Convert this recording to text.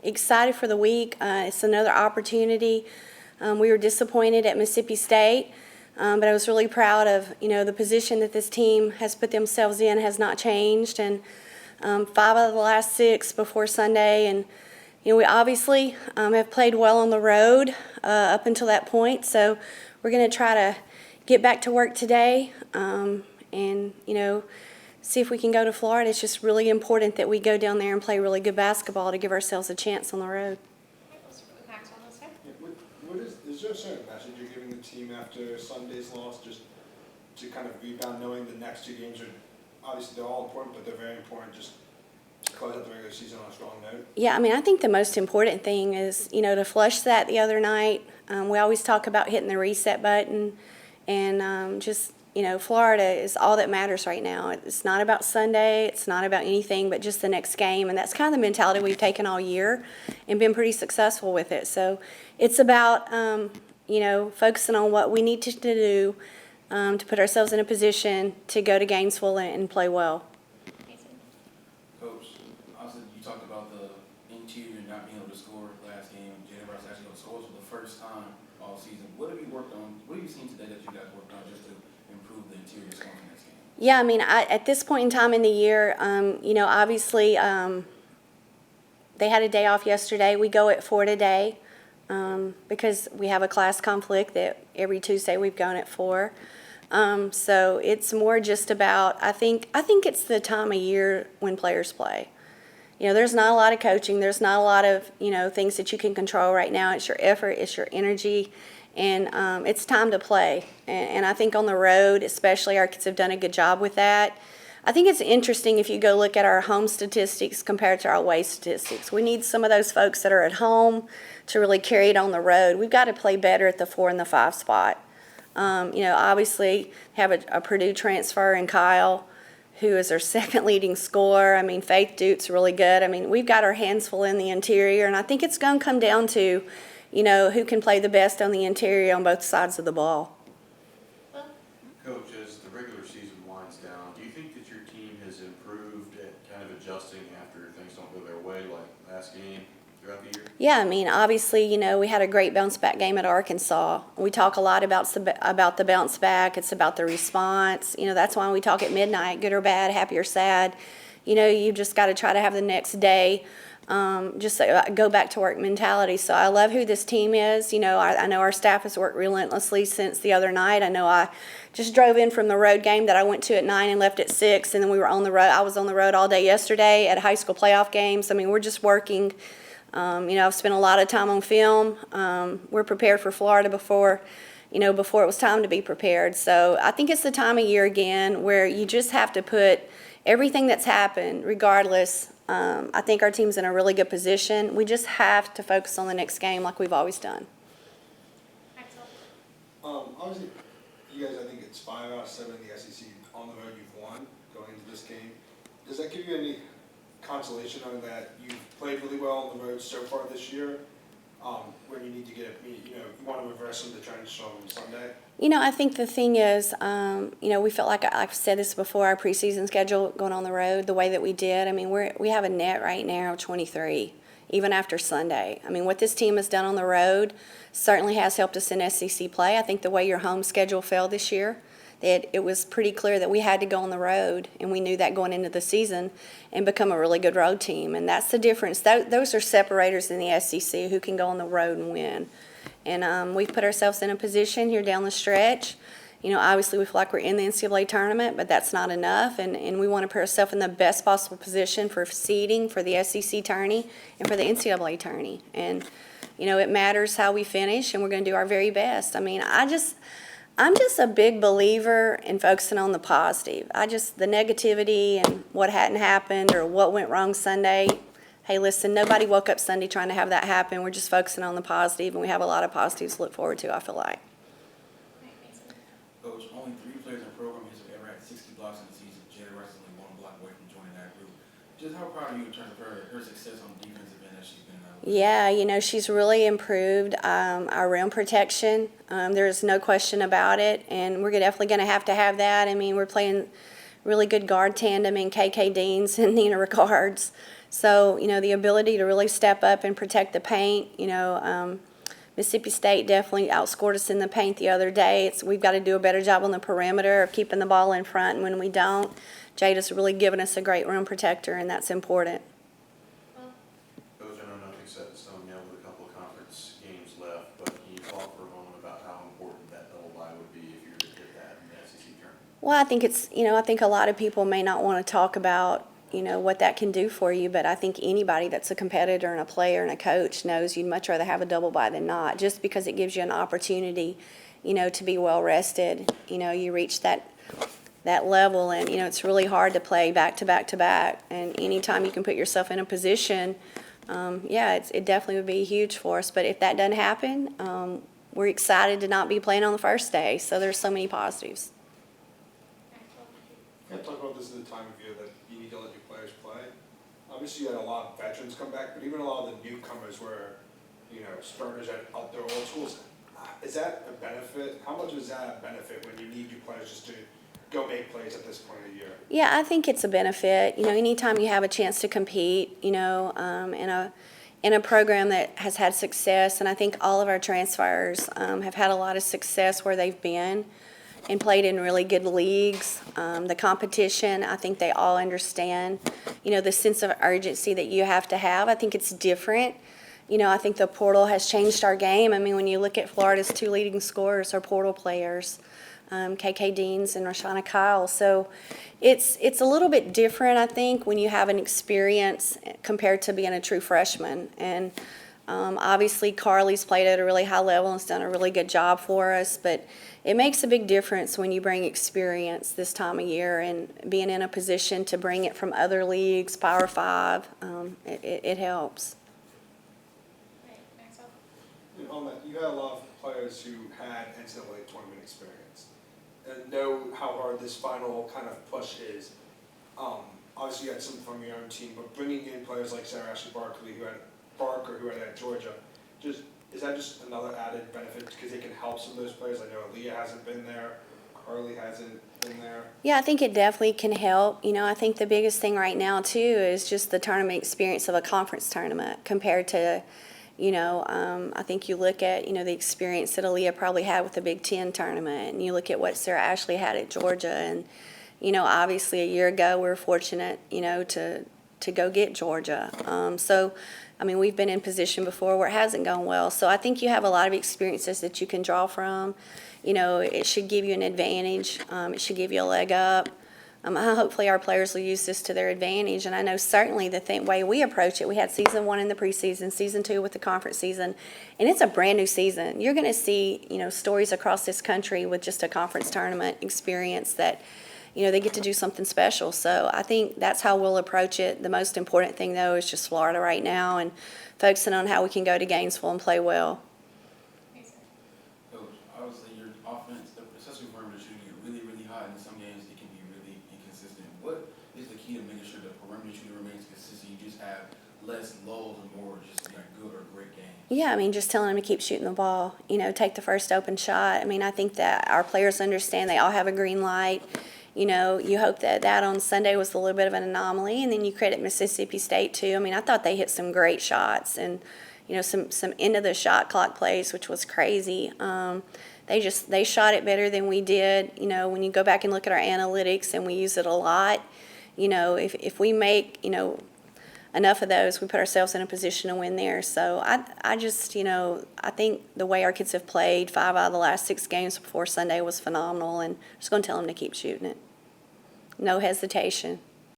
excited for the week. It's another opportunity. We were disappointed at Mississippi State, but I was really proud of, the position that this team has put themselves in has not changed. And 5 out of the last 6 before Sunday. And, we obviously have played well on the road up until that point. So we're going to try to get back to work today and, see if we can go to Florida. It's just really important that we go down there and play really good basketball to give ourselves a chance on the road. Is there a certain message you're giving the team after Sunday's loss, just to kind of rebound, knowing the next 2 games are obviously they're all important, but they're very important, just to close out the regular season on a strong note? Yeah, I think the most important thing is, to flush that the other night. We always talk about hitting the reset button, and just, Florida is all that matters right now. It's not about Sunday. It's not about anything but just the next game, and that's kind of the mentality we've taken all year and been pretty successful with it. So it's about, focusing on what we need to do to put ourselves in a position to go to Gainesville and play well. Coach, obviously you talked about the interior not being able to score last game. Jalen Rice actually scores for the first time all season. What have you worked on? What have you seen today that you guys worked on just to improve the interior scoring in this game? Yeah, at this point in time in the year, obviously they had a day off yesterday. We go at 4 today because we have a class conflict that every Tuesday we've gone at 4. So it's more just about, I think it's the time of year when players play. There's not a lot of coaching. There's not a lot of, things that you can control right now. It's your effort, it's your energy, and it's time to play. And I think on the road, especially, our kids have done a good job with that. I think it's interesting if you go look at our home statistics compared to our away statistics. We need some of those folks that are at home to really carry it on the road. We've got to play better at the 4 and the 5 spot. Obviously have a Purdue transfer in Kyle, who is our second leading scorer. Faith Duke's really good. We've got our hands full in the interior, and I think it's going to come down to, who can play the best on the interior on both sides of the ball. Coach, as the regular season winds down, do you think that your team has improved at kind of adjusting after things don't go their way, like last game, throughout the year? Yeah, obviously, we had a great bounce back game at Arkansas. We talk a lot about the bounce back. It's about the response. That's why we talk at midnight, good or bad, happy or sad. You just got to try to have the next day just go back to work mentality. So I love who this team is. I know our staff has worked relentlessly since the other night. I know I just drove in from the road game that I went to at 9 and left at 6, and then we were on the road. I was on the road all day yesterday at high school playoff games. We're just working. I've spent a lot of time on film. We're prepared for Florida before it was time to be prepared. So I think it's the time of year again where you just have to put everything that's happened, regardless. I think our team's in a really good position. We just have to focus on the next game like we've always done. Obviously, you guys, I think it's 5 out of 7 in the SEC on the road you've won going into this game. Does that give you any consolation on that you've played really well on the road so far this year, when you need to you want to reverse some of the trends from Sunday? I think the thing is, we felt like I've said this before, our preseason schedule going on the road the way that we did. We have a net right now of 23, even after Sunday. What this team has done on the road certainly has helped us in SEC play. I think the way your home schedule fell this year, that it was pretty clear that we had to go on the road, and we knew that going into the season, and become a really good road team. And that's the difference. Those are separators in the SEC who can go on the road and win. And we've put ourselves in a position here down the stretch. Obviously we feel like we're in the NCAA tournament, but that's not enough. And we want to put ourselves in the best possible position for seeding for the SEC tourney and for the NCAA tourney. And, it matters how we finish, and we're going to do our very best. I'm just a big believer in focusing on the positive. The negativity and what hadn't happened or what went wrong Sunday. Hey, listen, nobody woke up Sunday trying to have that happen. We're just focusing on the positive, and we have a lot of positives to look forward to, I feel like. Coach, only 3 players in program history ever had 60 blocks in the season. Jalen Rice is only 1 block away from joining that group. Just how proud are you in terms of her success on the defensive end as she's been? Yeah, she's really improved our rim protection. There's no question about it, and we're definitely going to have that. We're playing really good guard tandem in KK Deans and Nina Ricards. So, the ability to really step up and protect the paint, Mississippi State definitely outscored us in the paint the other day. We've got to do a better job on the perimeter of keeping the ball in front, and when we don't, Jada's really given us a great rim protector, and that's important. Coach, I know nothing's set in stone yet with a couple of conference games left, but can you talk for a moment about how important that double bye would be if you were to get that in the SEC tournament? Well, I think I think a lot of people may not want to talk about, what that can do for you, but I think anybody that's a competitor and a player and a coach knows you'd much rather have a double bye than not, just because it gives you an opportunity, to be well rested. You reach that level, and, it's really hard to play back to back to back, and anytime you can put yourself in a position, it definitely would be huge for us. But if that doesn't happen, we're excited to not be playing on the first day, so there's so many positives. Can't talk about this at the time of year that you need to let your players play. Obviously, you had a lot of veterans come back, but even a lot of the newcomers were, starters at their old schools. Is that a benefit? How much is that a benefit when you need your players just to go make plays at this point of the year? Yeah, I think it's a benefit. Anytime you have a chance to compete, in a program that has had success, and I think all of our transfers have had a lot of success where they've been and played in really good leagues. The competition, I think they all understand, the sense of urgency that you have to have. I think it's different. I think the portal has changed our game. I mean, when you look at Florida's 2 leading scorers are portal players, KK Deans and Rashana Kyle. So it's a little bit different, I think, when you have an experience compared to being a true freshman. And obviously, Carly's played at a really high level and has done a really good job for us, but it makes a big difference when you bring experience this time of year and being in a position to bring it from other leagues, Power 5, it helps. And on that, you had a lot of players who had NCAA tournament experience and know how hard this final kind of push is. Obviously, you had some from your own team, but bringing in players like Sarah Ashley Barker, who had at Georgia, is that just another added benefit because it can help some of those players? I know Aaliyah hasn't been there, Carly hasn't been there. Yeah, I think it definitely can help. I think the biggest thing right now, too, is just the tournament experience of a conference tournament compared to, I think you look at, the experience that Aaliyah probably had with the Big Ten tournament, and you look at what Sarah Ashley had at Georgia, and, obviously a year ago we were fortunate, to go get Georgia. We've been in position before where it hasn't gone well. So I think you have a lot of experiences that you can draw from. It should give you an advantage. It should give you a leg up. Hopefully our players will use this to their advantage. And I know certainly the way we approach it, we had season 1 in the preseason, season 2 with the conference season, and it's a brand new season. You're going to see, stories across this country with just a conference tournament experience that, they get to do something special. So I think that's how we'll approach it. The most important thing, though, is just Florida right now and focusing on how we can go to Gainesville and play well. Coach, obviously your offense, especially perimeter shooting, is really, really hot. In some games, it can be really inconsistent. What is the key to making sure the perimeter shooting remains consistent? You just have less lulls and more just good or great games? Yeah, just telling them to keep shooting the ball. Take the first open shot. I think that our players understand they all have a green light. You hope that on Sunday was a little bit of an anomaly, and then you credit Mississippi State too. I thought they hit some great shots and, some end of the shot clock plays, which was crazy. They shot it better than we did. When you go back and look at our analytics, and we use it a lot, if we make, enough of those, we put ourselves in a position to win there. So I just, I think the way our kids have played 5 out of the last 6 games before Sunday was phenomenal, and I'm just going to tell them to keep shooting it. No hesitation.